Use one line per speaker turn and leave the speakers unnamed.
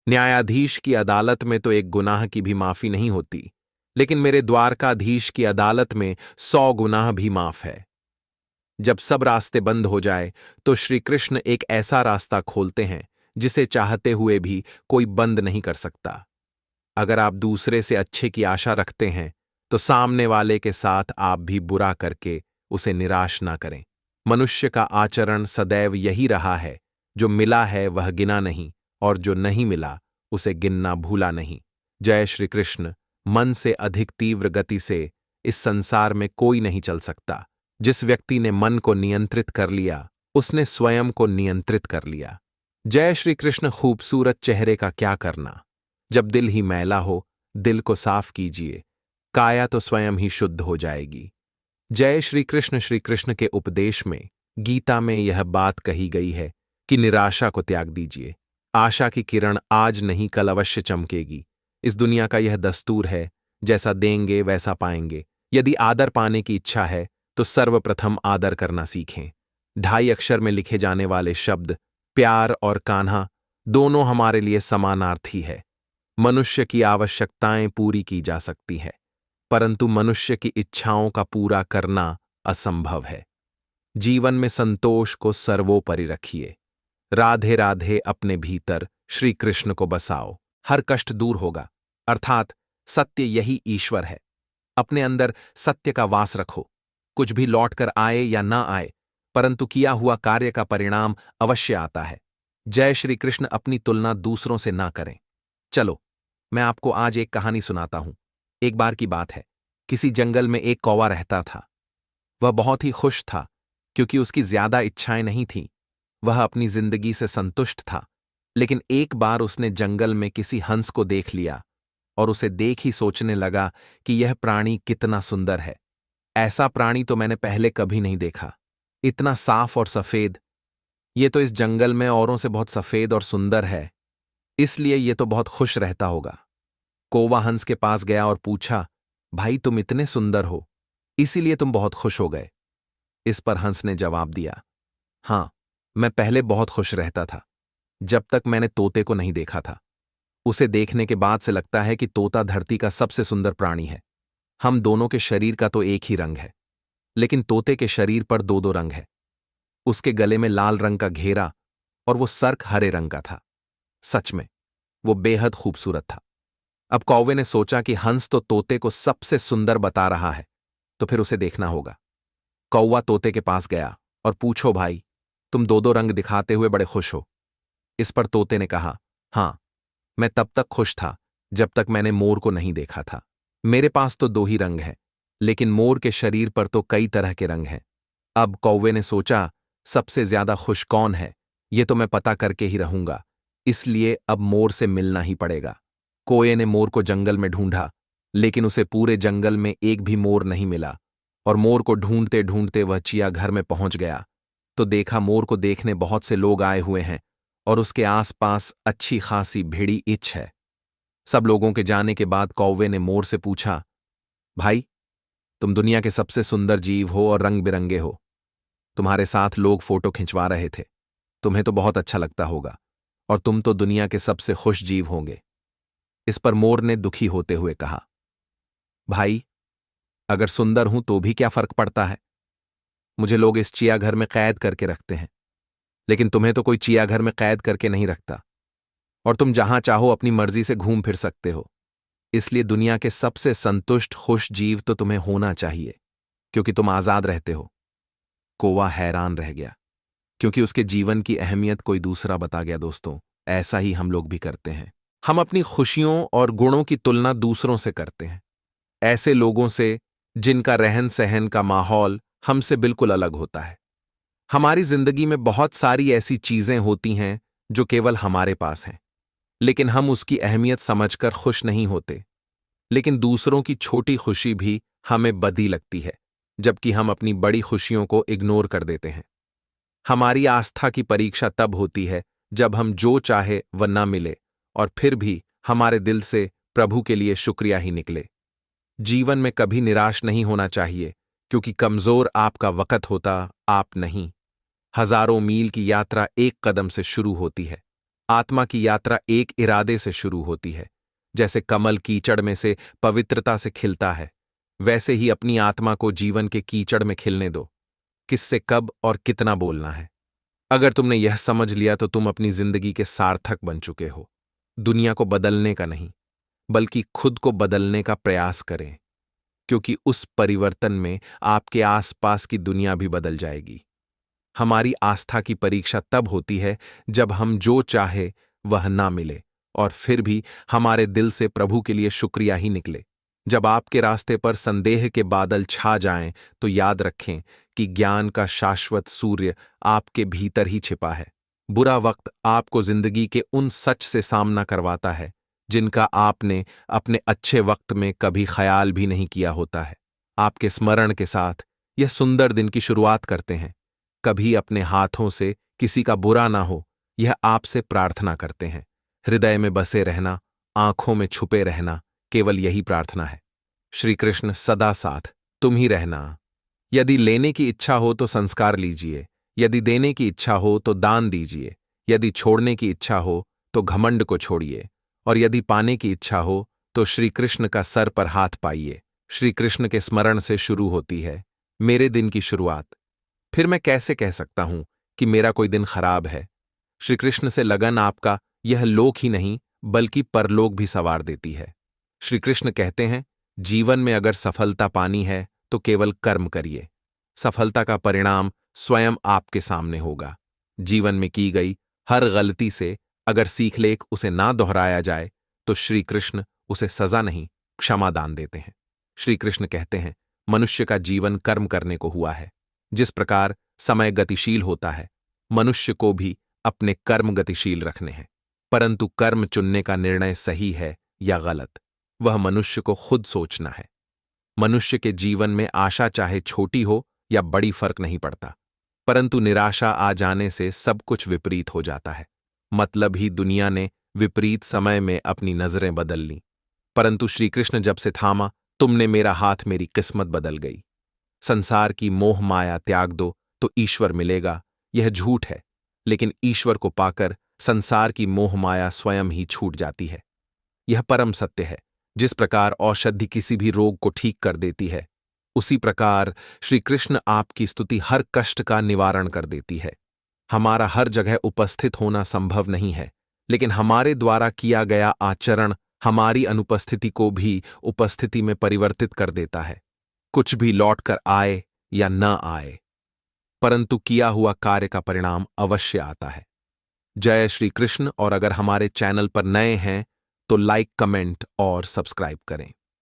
न्यायाधीश की अदालत में तो एक गुनाह की भी माफी नहीं होती, लेकिन मेरे द्वारकाधीश की अदालत में 100 गुनाह भी माफ है। जब सब रास्ते बंद हो जाए तो श्री कृष्ण एक ऐसा रास्ता खोलते हैं जिसे चाहते हुए भी कोई बंद नहीं कर सकता। अगर आप दूसरे से अच्छे की आशा रखते हैं तो सामने वाले के साथ आप भी बुरा करके उसे निराश ना करें। मनुष्य का आचरण सदैव यही रहा है, जो मिला है वह गिना नहीं, और जो नहीं मिला उसे गिनना भूला नहीं। जय श्री कृष्ण। मन से अधिक तीव्र गति से इस संसार में कोई नहीं चल सकता। जिस व्यक्ति ने मन को नियंत्रित कर लिया उसने स्वयं को नियंत्रित कर लिया। जय श्री कृष्ण। खूबसूरत चेहरे का क्या करना, जब दिल ही मैला हो दिल को साफ कीजिए, काया तो स्वयं ही शुद्ध हो जाएगी। जय श्री कृष्ण। श्री कृष्ण के उपदेश में गीता में यह बात कही गई है कि निराशा को त्याग दीजिए। आशा की किरण आज नहीं कल अवश्य चमकेगी। इस दुनिया का यह दस्तूर है, जैसा देंगे वैसा पाएंगे। यदि आदर पाने की इच्छा है तो सर्वप्रथम आदर करना सीखें। 2.5 अक्षर में लिखे जाने वाले शब्द प्यार और कान्हा दोनों हमारे लिए समानार्थी है। मनुष्य की आवश्यकताएं पूरी की जा सकती है, परंतु मनुष्य की इच्छाओं का पूरा करना असंभव है। जीवन में संतोष को सर्वोपरि रखिए। राधे राधे अपने भीतर श्री कृष्ण को बसाओ, हर कष्ट दूर होगा। अर्थात सत्य यही ईश्वर है। अपने अंदर सत्य का वास रखो। कुछ भी लौट कर आए या ना आए, परंतु किया हुआ कार्य का परिणाम अवश्य आता है। जय श्री कृष्ण। अपनी तुलना दूसरों से ना करें। चलो मैं आपको आज एक कहानी सुनाता हूं। एक बार की बात है, किसी जंगल में एक कौवा रहता था। वह बहुत ही खुश था क्योंकि उसकी ज्यादा इच्छाएं नहीं थीं। वह अपनी जिंदगी से संतुष्ट था। लेकिन एक बार उसने जंगल में किसी हंस को देख लिया और उसे देख ही सोचने लगा कि यह प्राणी कितना सुंदर है। ऐसा प्राणी तो मैंने पहले कभी नहीं देखा। इतना साफ और सफेद। ये तो इस जंगल में औरों से बहुत सफेद और सुंदर है, इसलिए ये तो बहुत खुश रहता होगा। कौवा हंस के पास गया और पूछा, भाई तुम इतने सुंदर हो, इसीलिए तुम बहुत खुश हो गए? इस पर हंस ने जवाब दिया, हाँ, मैं पहले बहुत खुश रहता था, जब तक मैंने तोते को नहीं देखा था। उसे देखने के बाद से लगता है कि तोता धरती का सबसे सुंदर प्राणी है। हम दोनों के शरीर का तो एक ही रंग है, लेकिन तोते के शरीर पर 2-2 रंग है। उसके गले में लाल रंग का घेरा और वो सर्क हरे रंग का था। सच में वो बेहद खूबसूरत था। अब कौवे ने सोचा कि हंस तो तोते को सबसे सुंदर बता रहा है, तो फिर उसे देखना होगा। कौवा तोते के पास गया और पूछो भाई, तुम 2-2 रंग दिखाते हुए बड़े खुश हो? इस पर तोते ने कहा, हाँ, मैं तब तक खुश था जब तक मैंने मोर को नहीं देखा था। मेरे पास तो 2 ही रंग हैं, लेकिन मोर के शरीर पर तो कई तरह के रंग हैं। अब कौवे ने सोचा, सबसे ज्यादा खुश कौन है ये तो मैं पता करके ही रहूंगा, इसलिए अब मोर से मिलना ही पड़ेगा। कौवे ने मोर को जंगल में ढूंढा, लेकिन उसे पूरे जंगल में एक भी मोर नहीं मिला। और मोर को ढूंढते ढूंढते वह चिया घर में पहुंच गया तो देखा मोर को देखने बहुत से लोग आए हुए हैं और उसके आसपास अच्छी खासी भिड़ी इच्छ है। सब लोगों के जाने के बाद कौवे ने मोर से पूछा, भाई, तुम दुनिया के सबसे सुंदर जीव हो और रंग बिरंगे हो। तुम्हारे साथ लोग फोटो खिंचवा रहे थे, तुम्हें तो बहुत अच्छा लगता होगा, और तुम तो दुनिया के सबसे खुश जीव होंगे। इस पर मोर ने दुखी होते हुए कहा, भाई, अगर सुंदर हूं तो भी क्या फर्क पड़ता है? मुझे लोग इस चिया घर में कैद करके रखते हैं, लेकिन तुम्हें तो कोई चिया घर में कैद करके नहीं रखता, और तुम जहां चाहो अपनी मर्जी से घूम फिर सकते हो। इसलिए दुनिया के सबसे संतुष्ट खुश जीव तो तुम्हें होना चाहिए, क्योंकि तुम आजाद रहते हो। कौवा हैरान रह गया, क्योंकि उसके जीवन की अहमियत कोई दूसरा बता गया। दोस्तों, ऐसा ही हम लोग भी करते हैं। हम अपनी खुशियों और गुणों की तुलना दूसरों से करते हैं, ऐसे लोगों से जिनका रहन सहन का माहौल हमसे बिल्कुल अलग होता है। हमारी जिंदगी में बहुत सारी ऐसी चीजें होती हैं जो केवल हमारे पास हैं, लेकिन हम उसकी अहमियत समझकर खुश नहीं होते। लेकिन दूसरों की छोटी खुशी भी हमें बदी लगती है, जबकि हम अपनी बड़ी खुशियों को इग्नोर कर देते हैं। हमारी आस्था की परीक्षा तब होती है जब हम जो चाहे वह न मिले और फिर भी हमारे दिल से प्रभु के लिए शुक्रिया ही निकले। जीवन में कभी निराश नहीं होना चाहिए, क्योंकि कमजोर आपका वक़्त होता, आप नहीं। हजारों मील की यात्रा एक कदम से शुरू होती है। आत्मा की यात्रा एक इरादे से शुरू होती है। जैसे कमल कीचड़ में से पवित्रता से खिलता है, वैसे ही अपनी आत्मा को जीवन के कीचड़ में खिलने दो। किससे कब और कितना बोलना है, अगर तुमने यह समझ लिया तो तुम अपनी जिंदगी के सार्थक बन चुके हो। दुनिया को बदलने का नहीं, बल्कि खुद को बदलने का प्रयास करें, क्योंकि उस परिवर्तन में आपके आसपास की दुनिया भी बदल जाएगी। हमारी आस्था की परीक्षा तब होती है जब हम जो चाहे वह ना मिले और फिर भी हमारे दिल से प्रभु के लिए शुक्रिया ही निकले। जब आपके रास्ते पर संदेह के बादल छा जाएं तो याद रखें कि ज्ञान का शाश्वत सूर्य आपके भीतर ही छिपा है। बुरा वक्त आपको जिंदगी के उन सच से सामना करवाता है जिनका आपने अपने अच्छे वक्त में कभी ख्याल भी नहीं किया होता है। आपके स्मरण के साथ यह सुंदर दिन की शुरुआत करते हैं। कभी अपने हाथों से किसी का बुरा ना हो, यह आपसे प्रार्थना करते हैं। हृदय में बसे रहना, आंखों में छुपे रहना, केवल यही प्रार्थना है। श्री कृष्ण सदा साथ तुम ही रहना। यदि लेने की इच्छा हो तो संस्कार लीजिए, यदि देने की इच्छा हो तो दान दीजिए, यदि छोड़ने की इच्छा हो तो घमंड को छोड़िए, और यदि पाने की इच्छा हो तो श्री कृष्ण का सर पर हाथ पाइए। श्री कृष्ण के स्मरण से शुरू होती है मेरे दिन की शुरुआत। फिर मैं कैसे कह सकता हूं कि मेरा कोई दिन खराब है? श्री कृष्ण से लगन आपका यह लोक ही नहीं बल्कि परलोक भी संवार देती है। श्री कृष्ण कहते हैं, जीवन में अगर सफलता पानी है तो केवल कर्म करिए। सफलता का परिणाम स्वयं आपके सामने होगा। जीवन में की गई हर गलती से अगर सीख लेक उसे ना दोहराया जाए तो श्री कृष्ण उसे सजा नहीं, क्षमा दान देते हैं। श्री कृष्ण कहते हैं, मनुष्य का जीवन कर्म करने को हुआ है। जिस प्रकार समय गतिशील होता है, मनुष्य को भी अपने कर्म गतिशील रखने हैं। परंतु कर्म चुनने का निर्णय सही है या गलत, वह मनुष्य को खुद सोचना है। मनुष्य के जीवन में आशा चाहे छोटी हो या बड़ी फर्क नहीं पड़ता, परंतु निराशा आ जाने से सब कुछ विपरीत हो जाता है। मतलब ही दुनिया ने विपरीत समय में अपनी नजरें बदल लीं, परंतु श्रीकृष्ण जब से थामा, तुमने मेरा हाथ, मेरी किस्मत बदल गई। संसार की मोह माया त्याग दो तो ईश्वर मिलेगा, यह झूठ है। लेकिन ईश्वर को पाकर संसार की मोह माया स्वयं ही छूट जाती है। यह परम सत्य है। जिस प्रकार औषधि किसी भी रोग को ठीक कर देती है, उसी प्रकार श्री कृष्ण आपकी स्तुति हर कष्ट का निवारण कर देती है। हमारा हर जगह उपस्थित होना संभव नहीं है, लेकिन हमारे द्वारा किया गया आचरण हमारी अनुपस्थिति को भी उपस्थिति में परिवर्तित कर देता है। कुछ भी लौट कर आए या न आए, परंतु किया हुआ कार्य का परिणाम अवश्य आता है। जय श्री कृष्ण। और अगर हमारे चैनल पर नए हैं तो लाइक, कमेंट और सब्सक्राइब करें।